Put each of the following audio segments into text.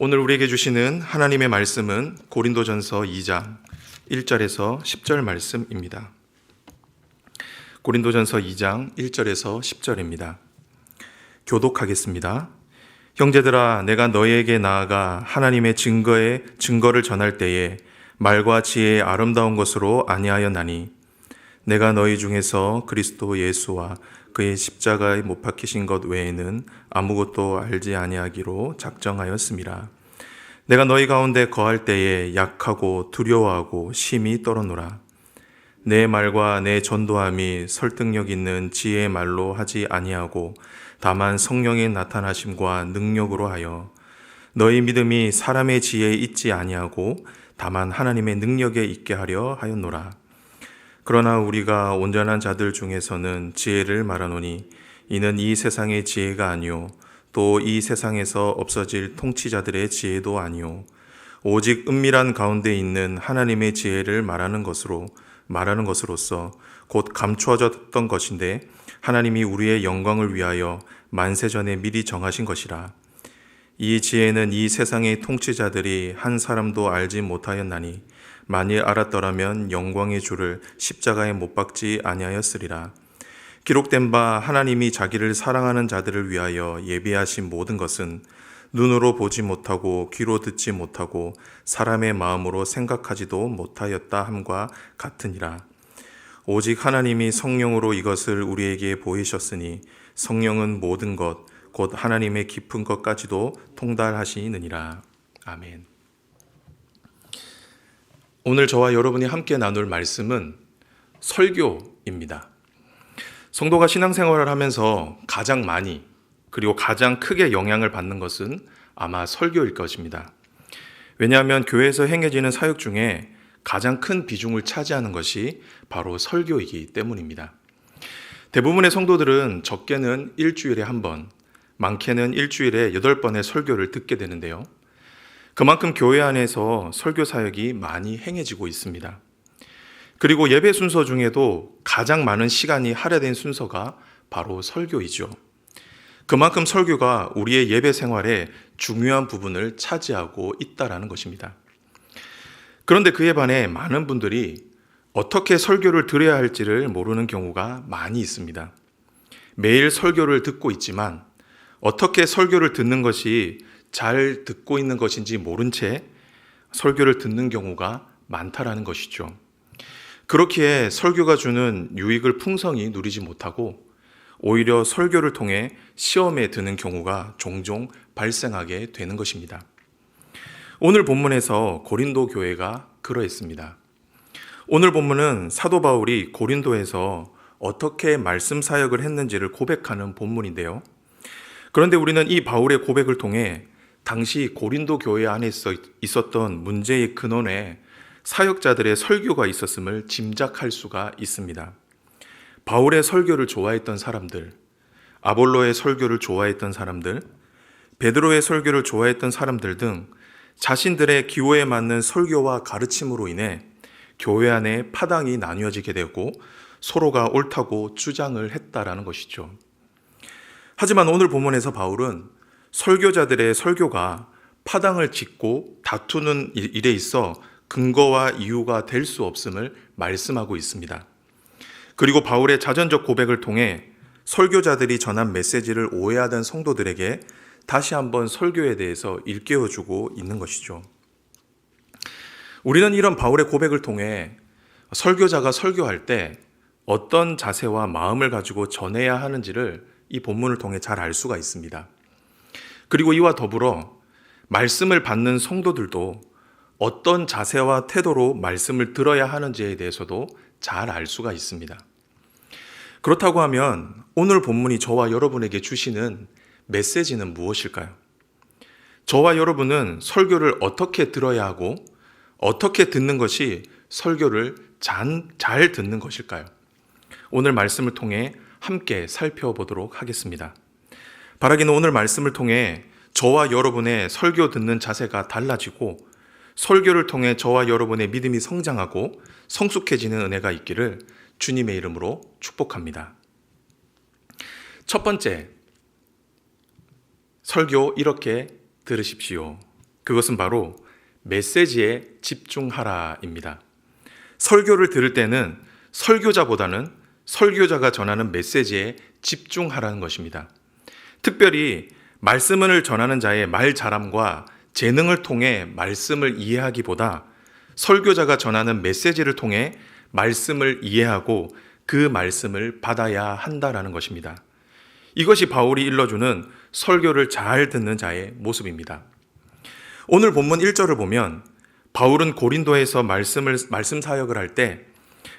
오늘 우리에게 주시는 하나님의 말씀은 고린도전서 2장 1절에서 10절 말씀입니다. 고린도전서 2장 1절에서 10절입니다. 교독하겠습니다. 형제들아, 내가 너희에게 나아가 하나님의 증거를 전할 때에 말과 지혜의 아름다운 것으로 아니하였나니 내가 너희 중에서 그리스도 예수와 그의 십자가에 못 박히신 것 외에는 아무것도 알지 아니하기로 작정하였음이라. 내가 너희 가운데 거할 때에 약하고 두려워하고 심히 떨어노라. 내 말과 내 전도함이 설득력 있는 지혜의 말로 하지 아니하고 다만 성령의 나타나심과 능력으로 하여 너희 믿음이 사람의 지혜에 있지 아니하고 다만 하나님의 능력에 있게 하려 하였노라. 그러나 우리가 온전한 자들 중에서는 지혜를 말하노니 이는 이 세상의 지혜가 아니요 또 이 세상에서 없어질 통치자들의 지혜도 아니요 오직 은밀한 가운데 있는 하나님의 지혜를 말하는 것으로서 곧 감추어졌던 것인데 하나님이 우리의 영광을 위하여 만세전에 미리 정하신 것이라. 이 지혜는 이 세상의 통치자들이 한 사람도 알지 못하였나니 만일 알았더라면 영광의 주를 십자가에 못 박지 아니하였으리라. 기록된 바 하나님이 자기를 사랑하는 자들을 위하여 예비하신 모든 것은 눈으로 보지 못하고 귀로 듣지 못하고 사람의 마음으로 생각하지도 못하였다 함과 같으니라. 오직 하나님이 성령으로 이것을 우리에게 보이셨으니 성령은 모든 것 곧 하나님의 깊은 것까지도 통달하시느니라. 아멘. 오늘 저와 여러분이 함께 나눌 말씀은 설교입니다. 성도가 신앙생활을 하면서 가장 많이 그리고 가장 크게 영향을 받는 것은 아마 설교일 것입니다. 왜냐하면 교회에서 행해지는 사역 중에 가장 큰 비중을 차지하는 것이 바로 설교이기 때문입니다. 대부분의 성도들은 적게는 일주일에 한 번, 많게는 일주일에 8번의 설교를 듣게 되는데요. 그만큼 교회 안에서 설교 사역이 많이 행해지고 있습니다. 그리고 예배 순서 중에도 가장 많은 시간이 할애된 순서가 바로 설교이죠. 그만큼 설교가 우리의 예배 생활에 중요한 부분을 차지하고 있다는 것입니다. 그런데 그에 반해 많은 분들이 어떻게 설교를 들어야 할지를 모르는 경우가 많이 있습니다. 매일 설교를 듣고 있지만 어떻게 설교를 듣는 것이 잘 듣고 있는 것인지 모른 채 설교를 듣는 경우가 많다라는 것이죠. 그렇기에 설교가 주는 유익을 풍성히 누리지 못하고 오히려 설교를 통해 시험에 드는 경우가 종종 발생하게 되는 것입니다. 오늘 본문에서 고린도 교회가 그러했습니다. 오늘 본문은 사도 바울이 고린도에서 어떻게 말씀 사역을 했는지를 고백하는 본문인데요. 그런데 우리는 이 바울의 고백을 통해 당시 고린도 교회 안에 있었던 문제의 근원에 사역자들의 설교가 있었음을 짐작할 수가 있습니다. 바울의 설교를 좋아했던 사람들, 아볼로의 설교를 좋아했던 사람들, 베드로의 설교를 좋아했던 사람들 등 자신들의 기호에 맞는 설교와 가르침으로 인해 교회 안에 파당이 나뉘어지게 되고 서로가 옳다고 주장을 했다라는 것이죠. 하지만 오늘 본문에서 바울은 설교자들의 설교가 파당을 짓고 다투는 일에 있어 근거와 이유가 될 수 없음을 말씀하고 있습니다. 그리고 바울의 자전적 고백을 통해 설교자들이 전한 메시지를 오해하던 성도들에게 다시 한번 설교에 대해서 일깨워주고 있는 것이죠. 우리는 이런 바울의 고백을 통해 설교자가 설교할 때 어떤 자세와 마음을 가지고 전해야 하는지를 이 본문을 통해 잘 알 수가 있습니다. 그리고 이와 더불어 말씀을 받는 성도들도 어떤 자세와 태도로 말씀을 들어야 하는지에 대해서도 잘 알 수가 있습니다. 그렇다고 하면 오늘 본문이 저와 여러분에게 주시는 메시지는 무엇일까요? 저와 여러분은 설교를 어떻게 들어야 하고 어떻게 듣는 것이 설교를 잘 듣는 것일까요? 오늘 말씀을 통해 함께 살펴보도록 하겠습니다. 바라기는 오늘 말씀을 통해 저와 여러분의 설교 듣는 자세가 달라지고 설교를 통해 저와 여러분의 믿음이 성장하고 성숙해지는 은혜가 있기를 주님의 이름으로 축복합니다. 첫 번째, 설교 이렇게 들으십시오. 그것은 바로 메시지에 집중하라입니다. 설교를 들을 때는 설교자보다는 설교자가 전하는 메시지에 집중하라는 것입니다. 특별히 말씀을 전하는 자의 말 잘함과 재능을 통해 말씀을 이해하기보다 설교자가 전하는 메시지를 통해 말씀을 이해하고 그 말씀을 받아야 한다라는 것입니다. 이것이 바울이 일러주는 설교를 잘 듣는 자의 모습입니다. 오늘 본문 1절을 보면 바울은 고린도에서 말씀 사역을 할 때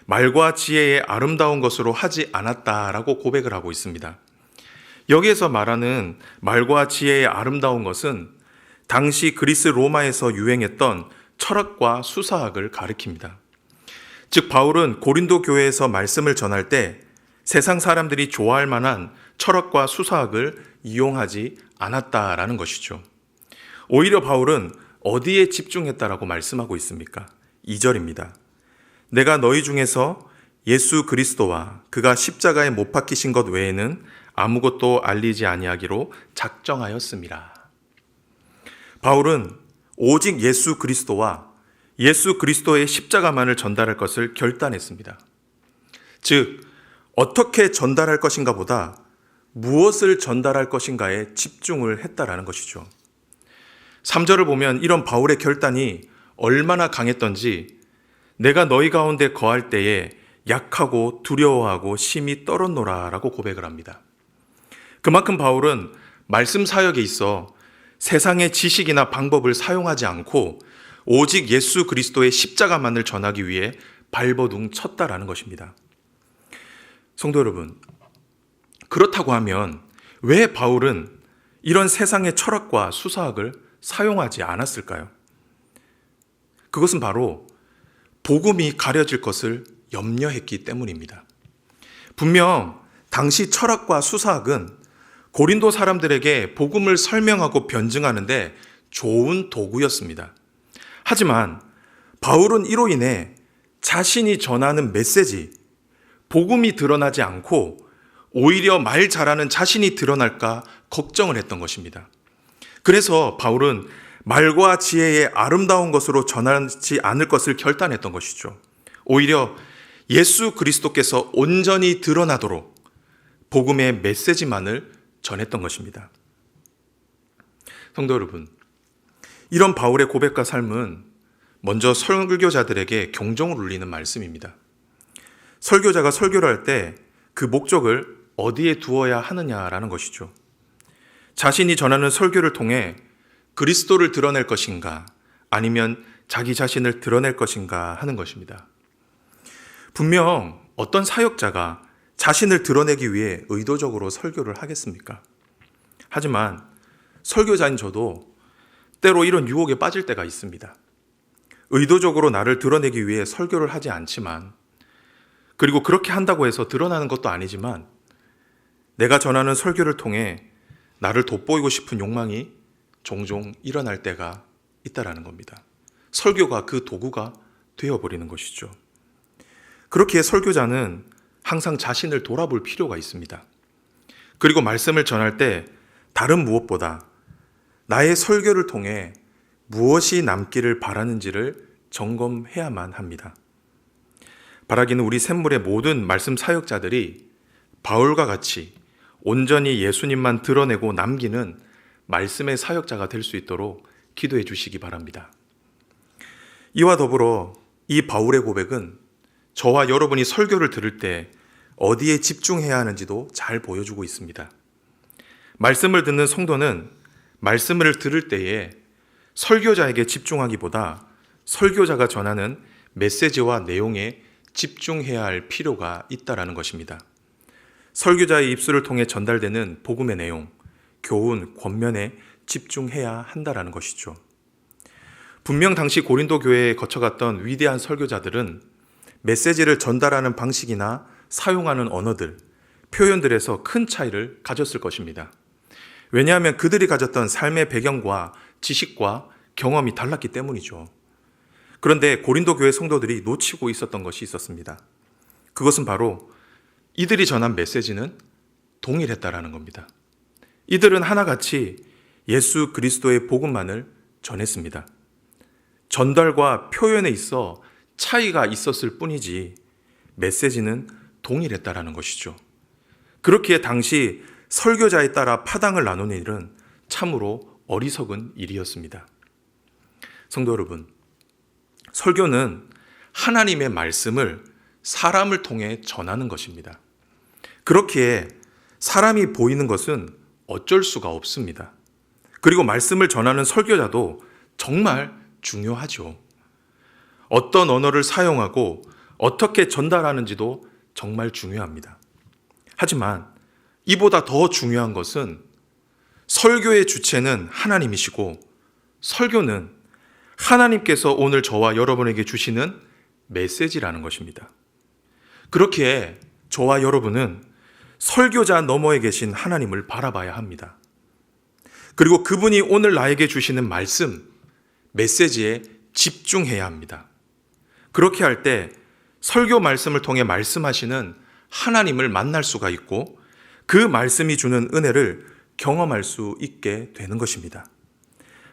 말과 지혜의 아름다운 것으로 하지 않았다라고 고백을 하고 있습니다. 여기에서 말하는 말과 지혜의 아름다운 것은 당시 그리스 로마에서 유행했던 철학과 수사학을 가리킵니다. 즉 바울은 고린도 교회에서 말씀을 전할 때 세상 사람들이 좋아할 만한 철학과 수사학을 이용하지 않았다라는 것이죠. 오히려 바울은 어디에 집중했다라고 말씀하고 있습니까? 2절입니다. 내가 너희 중에서 예수 그리스도와 그가 십자가에 못 박히신 것 외에는 아무것도 알리지 아니하기로 작정하였음이라. 바울은 오직 예수 그리스도와 예수 그리스도의 십자가만을 전달할 것을 결단했습니다. 즉 어떻게 전달할 것인가 보다 무엇을 전달할 것인가에 집중을 했다라는 것이죠. 3절을 보면 이런 바울의 결단이 얼마나 강했던지 내가 너희 가운데 거할 때에 약하고 두려워하고 심히 떨었노라 라고 고백을 합니다. 그만큼 바울은 말씀 사역에 있어 세상의 지식이나 방법을 사용하지 않고 오직 예수 그리스도의 십자가만을 전하기 위해 발버둥 쳤다라는 것입니다. 성도 여러분, 그렇다고 하면 왜 바울은 이런 세상의 철학과 수사학을 사용하지 않았을까요? 그것은 바로 복음이 가려질 것을 염려했기 때문입니다. 분명 당시 철학과 수사학은 고린도 사람들에게 복음을 설명하고 변증하는데 좋은 도구였습니다. 하지만 바울은 이로 인해 자신이 전하는 메시지, 복음이 드러나지 않고 오히려 말 잘하는 자신이 드러날까 걱정을 했던 것입니다. 그래서 바울은 말과 지혜의 아름다운 것으로 전하지 않을 것을 결단했던 것이죠. 오히려 예수 그리스도께서 온전히 드러나도록 복음의 메시지만을 전했던 것입니다. 성도 여러분, 이런 바울의 고백과 삶은 먼저 설교자들에게 경종을 울리는 말씀입니다. 설교자가 설교를 할 때 그 목적을 어디에 두어야 하느냐라는 것이죠. 자신이 전하는 설교를 통해 그리스도를 드러낼 것인가 아니면 자기 자신을 드러낼 것인가 하는 것입니다. 분명 어떤 사역자가 자신을 드러내기 위해 의도적으로 설교를 하겠습니까? 하지만 설교자인 저도 때로 이런 유혹에 빠질 때가 있습니다. 의도적으로 나를 드러내기 위해 설교를 하지 않지만, 그리고 그렇게 한다고 해서 드러나는 것도 아니지만 내가 전하는 설교를 통해 나를 돋보이고 싶은 욕망이 종종 일어날 때가 있다라는 겁니다. 설교가 그 도구가 되어버리는 것이죠. 그렇기에 설교자는 항상 자신을 돌아볼 필요가 있습니다. 그리고 말씀을 전할 때 다른 무엇보다 나의 설교를 통해 무엇이 남기를 바라는지를 점검해야만 합니다. 바라기는 우리 샘물의 모든 말씀 사역자들이 바울과 같이 온전히 예수님만 드러내고 남기는 말씀의 사역자가 될 수 있도록 기도해 주시기 바랍니다. 이와 더불어 이 바울의 고백은 저와 여러분이 설교를 들을 때 어디에 집중해야 하는지도 잘 보여주고 있습니다. 말씀을 듣는 성도는 말씀을 들을 때에 설교자에게 집중하기보다 설교자가 전하는 메시지와 내용에 집중해야 할 필요가 있다라는 것입니다. 설교자의 입술을 통해 전달되는 복음의 내용, 교훈, 권면에 집중해야 한다라는 것이죠. 분명 당시 고린도 교회에 거쳐갔던 위대한 설교자들은 메시지를 전달하는 방식이나 사용하는 언어들, 표현들에서 큰 차이를 가졌을 것입니다. 왜냐하면 그들이 가졌던 삶의 배경과 지식과 경험이 달랐기 때문이죠. 그런데 고린도 교회 성도들이 놓치고 있었던 것이 있었습니다. 그것은 바로 이들이 전한 메시지는 동일했다라는 겁니다. 이들은 하나같이 예수 그리스도의 복음만을 전했습니다. 전달과 표현에 있어 차이가 있었을 뿐이지 메시지는 동일했다라는 것이죠. 그렇기에 당시 설교자에 따라 파당을 나누는 일은 참으로 어리석은 일이었습니다. 성도 여러분, 설교는 하나님의 말씀을 사람을 통해 전하는 것입니다. 그렇기에 사람이 보이는 것은 어쩔 수가 없습니다. 그리고 말씀을 전하는 설교자도 정말 중요하죠. 어떤 언어를 사용하고 어떻게 전달하는지도 정말 중요합니다. 하지만 이보다 더 중요한 것은 설교의 주체는 하나님이시고 설교는 하나님께서 오늘 저와 여러분에게 주시는 메시지라는 것입니다. 그렇기에 저와 여러분은 설교자 너머에 계신 하나님을 바라봐야 합니다. 그리고 그분이 오늘 나에게 주시는 말씀, 메시지에 집중해야 합니다. 그렇게 할 때 설교 말씀을 통해 말씀하시는 하나님을 만날 수가 있고 그 말씀이 주는 은혜를 경험할 수 있게 되는 것입니다.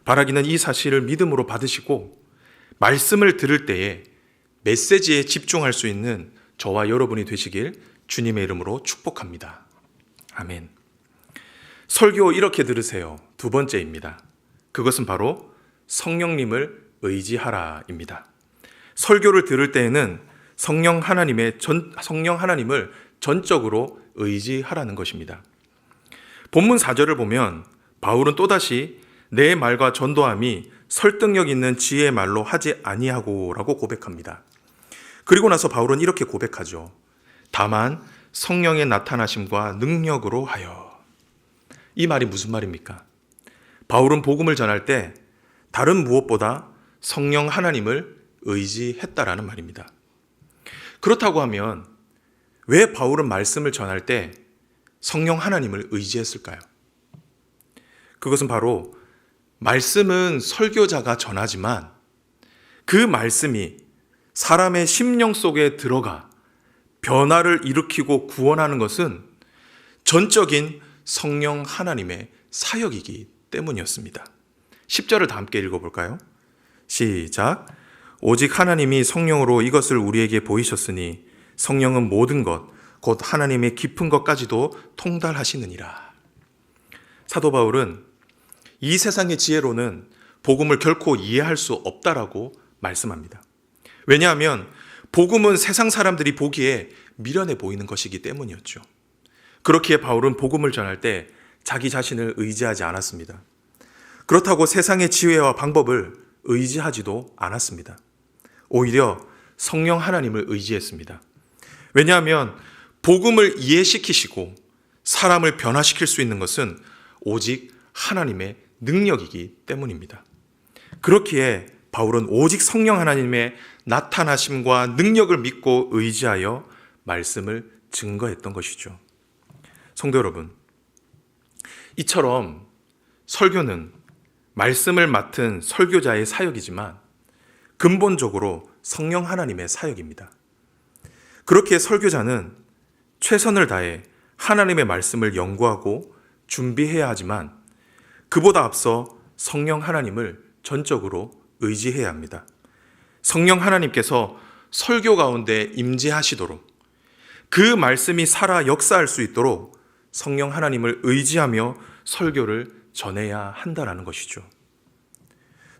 바라기는 이 사실을 믿음으로 받으시고 말씀을 들을 때에 메시지에 집중할 수 있는 저와 여러분이 되시길 주님의 이름으로 축복합니다. 아멘. 설교 이렇게 들으세요. 두 번째입니다. 그것은 바로 성령님을 의지하라입니다. 설교를 들을 때에는 성령 하나님을 전적으로 의지하라는 것입니다. 본문 4절을 보면 바울은 또다시 내 말과 전도함이 설득력 있는 지혜의 말로 하지 아니하고라고 고백합니다. 그리고 나서 바울은 이렇게 고백하죠. 다만 성령의 나타나심과 능력으로 하여. 이 말이 무슨 말입니까? 바울은 복음을 전할 때 다른 무엇보다 성령 하나님을 의지했다라는 말입니다. 그렇다고 하면 왜 바울은 말씀을 전할 때 성령 하나님을 의지했을까요? 그것은 바로 말씀은 설교자가 전하지만 그 말씀이 사람의 심령 속에 들어가 변화를 일으키고 구원하는 것은 전적인 성령 하나님의 사역이기 때문이었습니다. 10절을 다 함께 읽어볼까요? 시작. 오직 하나님이 성령으로 이것을 우리에게 보이셨으니 성령은 모든 것, 곧 하나님의 깊은 것까지도 통달하시느니라. 사도 바울은 이 세상의 지혜로는 복음을 결코 이해할 수 없다라고 말씀합니다. 왜냐하면 복음은 세상 사람들이 보기에 미련해 보이는 것이기 때문이었죠. 그렇기에 바울은 복음을 전할 때 자기 자신을 의지하지 않았습니다. 그렇다고 세상의 지혜와 방법을 의지하지도 않았습니다. 오히려 성령 하나님을 의지했습니다. 왜냐하면 복음을 이해시키시고 사람을 변화시킬 수 있는 것은 오직 하나님의 능력이기 때문입니다. 그렇기에 바울은 오직 성령 하나님의 나타나심과 능력을 믿고 의지하여 말씀을 증거했던 것이죠. 성도 여러분, 이처럼 설교는 말씀을 맡은 설교자의 사역이지만 근본적으로 성령 하나님의 사역입니다. 그렇게 설교자는 최선을 다해 하나님의 말씀을 연구하고 준비해야 하지만 그보다 앞서 성령 하나님을 전적으로 의지해야 합니다. 성령 하나님께서 설교 가운데 임재하시도록 그 말씀이 살아 역사할 수 있도록 성령 하나님을 의지하며 설교를 전해야 한다라는 것이죠.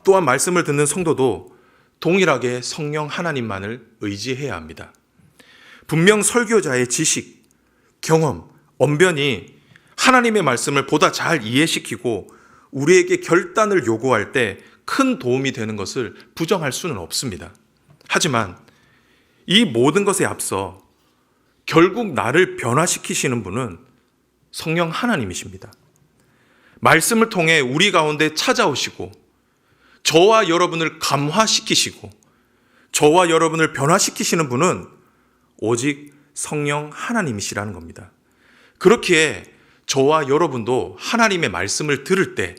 또한 말씀을 듣는 성도도 동일하게 성령 하나님만을 의지해야 합니다. 분명 설교자의 지식, 경험, 언변이 하나님의 말씀을 보다 잘 이해시키고 우리에게 결단을 요구할 때 큰 도움이 되는 것을 부정할 수는 없습니다. 하지만 이 모든 것에 앞서 결국 나를 변화시키시는 분은 성령 하나님이십니다. 말씀을 통해 우리 가운데 찾아오시고 저와 여러분을 감화시키시고 저와 여러분을 변화시키시는 분은 오직 성령 하나님이시라는 겁니다. 그렇기에 저와 여러분도 하나님의 말씀을 들을 때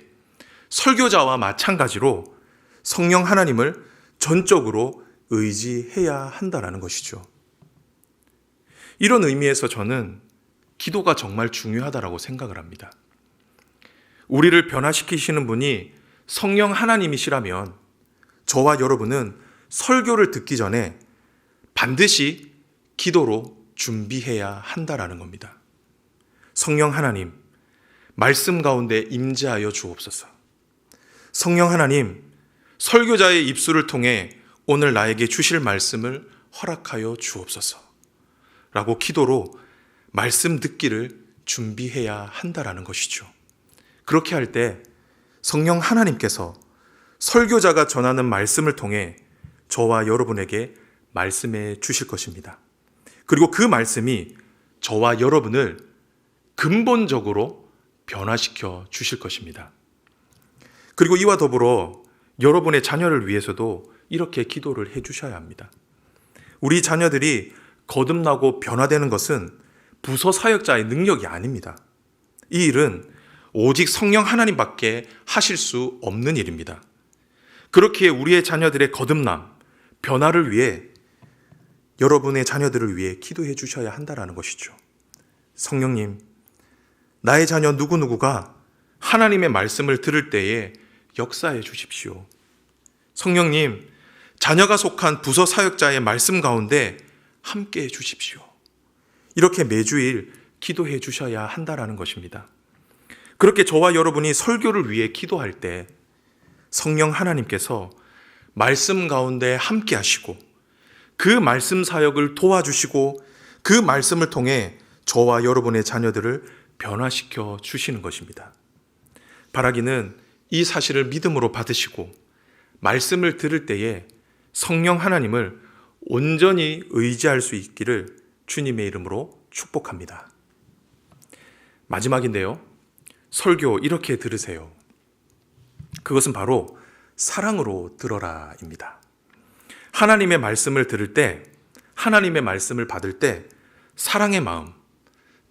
설교자와 마찬가지로 성령 하나님을 전적으로 의지해야 한다는 것이죠. 이런 의미에서 저는 기도가 정말 중요하다고 생각을 합니다. 우리를 변화시키시는 분이 성령 하나님이시라면 저와 여러분은 설교를 듣기 전에 반드시 기도로 준비해야 한다라는 겁니다. 성령 하나님, 말씀 가운데 임재하여 주옵소서. 성령 하나님, 설교자의 입술을 통해 오늘 나에게 주실 말씀을 허락하여 주옵소서. 라고 기도로 말씀 듣기를 준비해야 한다라는 것이죠. 그렇게 할 때 성령 하나님께서 설교자가 전하는 말씀을 통해 저와 여러분에게 말씀해 주실 것입니다. 그리고 그 말씀이 저와 여러분을 근본적으로 변화시켜 주실 것입니다. 그리고 이와 더불어 여러분의 자녀를 위해서도 이렇게 기도를 해 주셔야 합니다. 우리 자녀들이 거듭나고 변화되는 것은 부서 사역자의 능력이 아닙니다. 이 일은 오직 성령 하나님밖에 하실 수 없는 일입니다. 그렇기에 우리의 자녀들의 거듭남, 변화를 위해 여러분의 자녀들을 위해 기도해 주셔야 한다는 것이죠. 성령님, 나의 자녀 누구누구가 하나님의 말씀을 들을 때에 역사해 주십시오. 성령님, 자녀가 속한 부서 사역자의 말씀 가운데 함께 해 주십시오. 이렇게 매주일 기도해 주셔야 한다는 것입니다. 그렇게 저와 여러분이 설교를 위해 기도할 때 성령 하나님께서 말씀 가운데 함께 하시고 그 말씀 사역을 도와주시고 그 말씀을 통해 저와 여러분의 자녀들을 변화시켜 주시는 것입니다. 바라기는 이 사실을 믿음으로 받으시고 말씀을 들을 때에 성령 하나님을 온전히 의지할 수 있기를 주님의 이름으로 축복합니다. 마지막인데요. 설교 이렇게 들으세요. 그것은 바로 사랑으로 들어라입니다. 하나님의 말씀을 들을 때, 하나님의 말씀을 받을 때 사랑의 마음,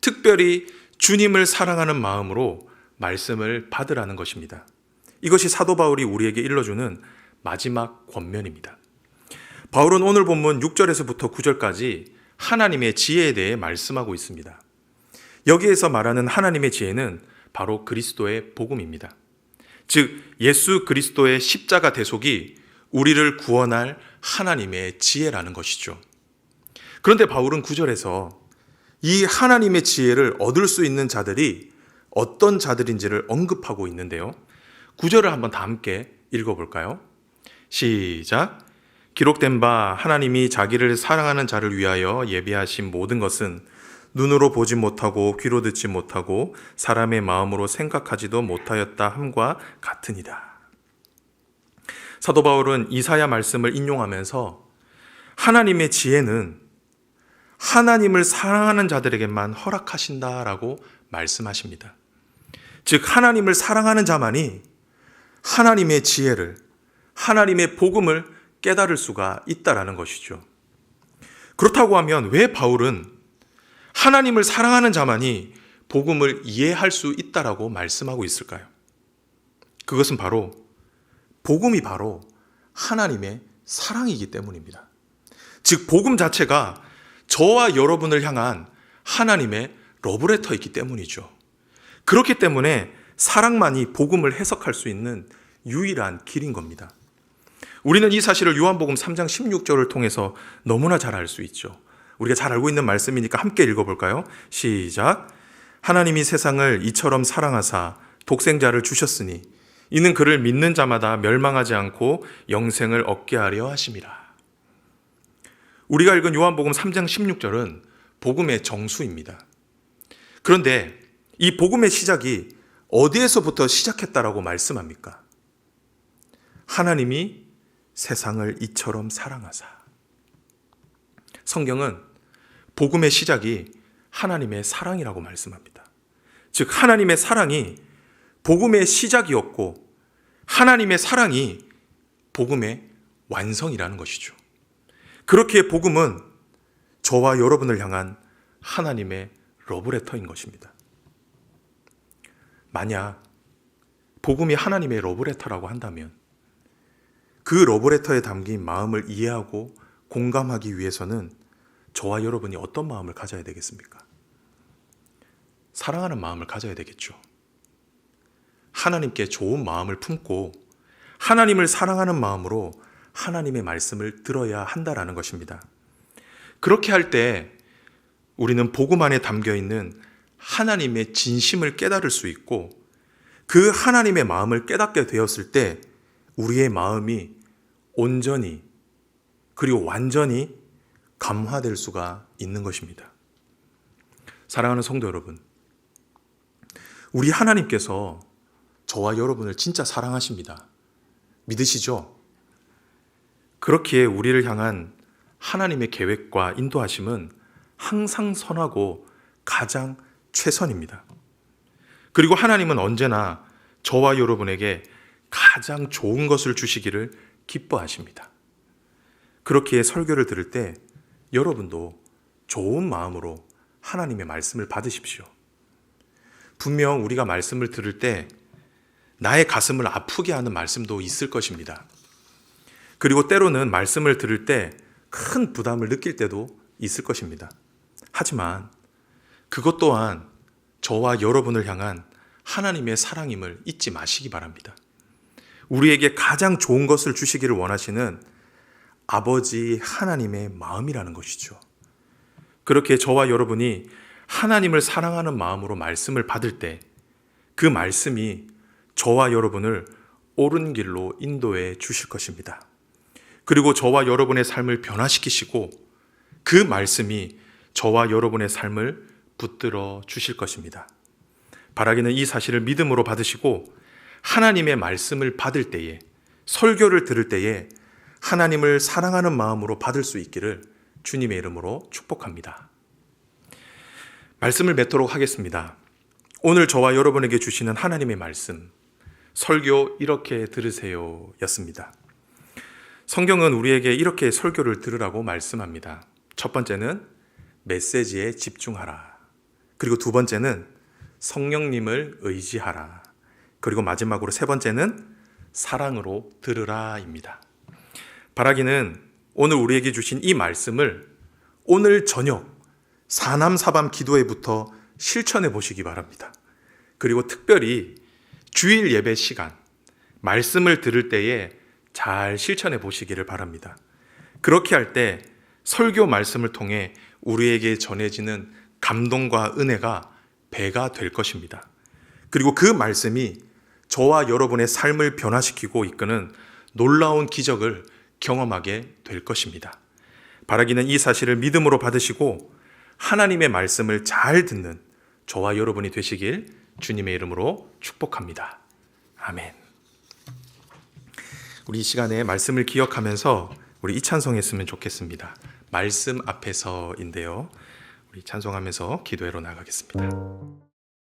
특별히 주님을 사랑하는 마음으로 말씀을 받으라는 것입니다. 이것이 사도 바울이 우리에게 일러주는 마지막 권면입니다. 바울은 오늘 본문 6절에서부터 9절까지 하나님의 지혜에 대해 말씀하고 있습니다. 여기에서 말하는 하나님의 지혜는 바로 그리스도의 복음입니다. 즉 예수 그리스도의 십자가 대속이 우리를 구원할 하나님의 지혜라는 것이죠. 그런데 바울은 9절에서 이 하나님의 지혜를 얻을 수 있는 자들이 어떤 자들인지를 언급하고 있는데요. 9절을 한번 다 함께 읽어볼까요? 시작. 기록된 바 하나님이 자기를 사랑하는 자를 위하여 예비하신 모든 것은 눈으로 보지 못하고 귀로 듣지 못하고 사람의 마음으로 생각하지도 못하였다 함과 같으니라. 사도 바울은 이사야 말씀을 인용하면서 하나님의 지혜는 하나님을 사랑하는 자들에게만 허락하신다라고 말씀하십니다. 즉 하나님을 사랑하는 자만이 하나님의 지혜를, 하나님의 복음을 깨달을 수가 있다라는 것이죠. 그렇다고 하면 왜 바울은 하나님을 사랑하는 자만이 복음을 이해할 수 있다라고 말씀하고 있을까요? 그것은 바로 복음이 바로 하나님의 사랑이기 때문입니다. 즉 복음 자체가 저와 여러분을 향한 하나님의 러브레터이기 때문이죠. 그렇기 때문에 사랑만이 복음을 해석할 수 있는 유일한 길인 겁니다. 우리는 이 사실을 요한복음 3장 16절을 통해서 너무나 잘 알 수 있죠. 우리가 잘 알고 있는 말씀이니까 함께 읽어볼까요? 시작. 하나님이 세상을 이처럼 사랑하사 독생자를 주셨으니 이는 그를 믿는 자마다 멸망하지 않고 영생을 얻게 하려 하심이라. 우리가 읽은 요한복음 3장 16절은 복음의 정수입니다. 그런데 이 복음의 시작이 어디에서부터 시작했다라고 말씀합니까? 하나님이 세상을 이처럼 사랑하사. 성경은 복음의 시작이 하나님의 사랑이라고 말씀합니다. 즉 하나님의 사랑이 복음의 시작이었고 하나님의 사랑이 복음의 완성이라는 것이죠. 그렇기에 복음은 저와 여러분을 향한 하나님의 러브레터인 것입니다. 만약 복음이 하나님의 러브레터라고 한다면 그 러브레터에 담긴 마음을 이해하고 공감하기 위해서는 저와 여러분이 어떤 마음을 가져야 되겠습니까? 사랑하는 마음을 가져야 되겠죠. 하나님께 좋은 마음을 품고 하나님을 사랑하는 마음으로 하나님의 말씀을 들어야 한다라는 것입니다. 그렇게 할 때 우리는 복음 안에 담겨 있는 하나님의 진심을 깨달을 수 있고, 그 하나님의 마음을 깨닫게 되었을 때 우리의 마음이 온전히 그리고 완전히 감화될 수가 있는 것입니다. 사랑하는 성도 여러분, 우리 하나님께서 저와 여러분을 진짜 사랑하십니다. 믿으시죠? 그렇기에 우리를 향한 하나님의 계획과 인도하심은 항상 선하고 가장 최선입니다. 그리고 하나님은 언제나 저와 여러분에게 가장 좋은 것을 주시기를 기뻐하십니다. 그렇기에 설교를 들을 때 여러분도 좋은 마음으로 하나님의 말씀을 받으십시오. 분명 우리가 말씀을 들을 때 나의 가슴을 아프게 하는 말씀도 있을 것입니다. 그리고 때로는 말씀을 들을 때 큰 부담을 느낄 때도 있을 것입니다. 하지만 그것 또한 저와 여러분을 향한 하나님의 사랑임을 잊지 마시기 바랍니다. 우리에게 가장 좋은 것을 주시기를 원하시는 아버지 하나님의 마음이라는 것이죠. 그렇게 저와 여러분이 하나님을 사랑하는 마음으로 말씀을 받을 때 그 말씀이 저와 여러분을 옳은 길로 인도해 주실 것입니다. 그리고 저와 여러분의 삶을 변화시키시고 그 말씀이 저와 여러분의 삶을 붙들어 주실 것입니다. 바라기는 이 사실을 믿음으로 받으시고 하나님의 말씀을 받을 때에, 설교를 들을 때에 하나님을 사랑하는 마음으로 받을 수 있기를 주님의 이름으로 축복합니다. 말씀을 맺도록 하겠습니다. 오늘 저와 여러분에게 주시는 하나님의 말씀, 설교 이렇게 들으세요 였습니다. 성경은 우리에게 이렇게 설교를 들으라고 말씀합니다. 첫 번째는 메시지에 집중하라. 그리고 두 번째는 성령님을 의지하라. 그리고 마지막으로 세 번째는 사랑으로 들으라입니다. 바라기는 오늘 우리에게 주신 이 말씀을 오늘 저녁 사남사밤 기도회부터 실천해 보시기 바랍니다. 그리고 특별히 주일 예배 시간, 말씀을 들을 때에 잘 실천해 보시기를 바랍니다. 그렇게 할 때 설교 말씀을 통해 우리에게 전해지는 감동과 은혜가 배가 될 것입니다. 그리고 그 말씀이 저와 여러분의 삶을 변화시키고 이끄는 놀라운 기적을 경험하게 될 것입니다. 바라기는 이 사실을 믿음으로 받으시고 하나님의 말씀을 잘 듣는 저와 여러분이 되시길 주님의 이름으로 축복합니다. 아멘. 우리 이 시간에 말씀을 기억하면서 우리 이 찬송했으면 좋겠습니다. 말씀 앞에서인데요. 우리 찬송하면서 기도회로 나가겠습니다.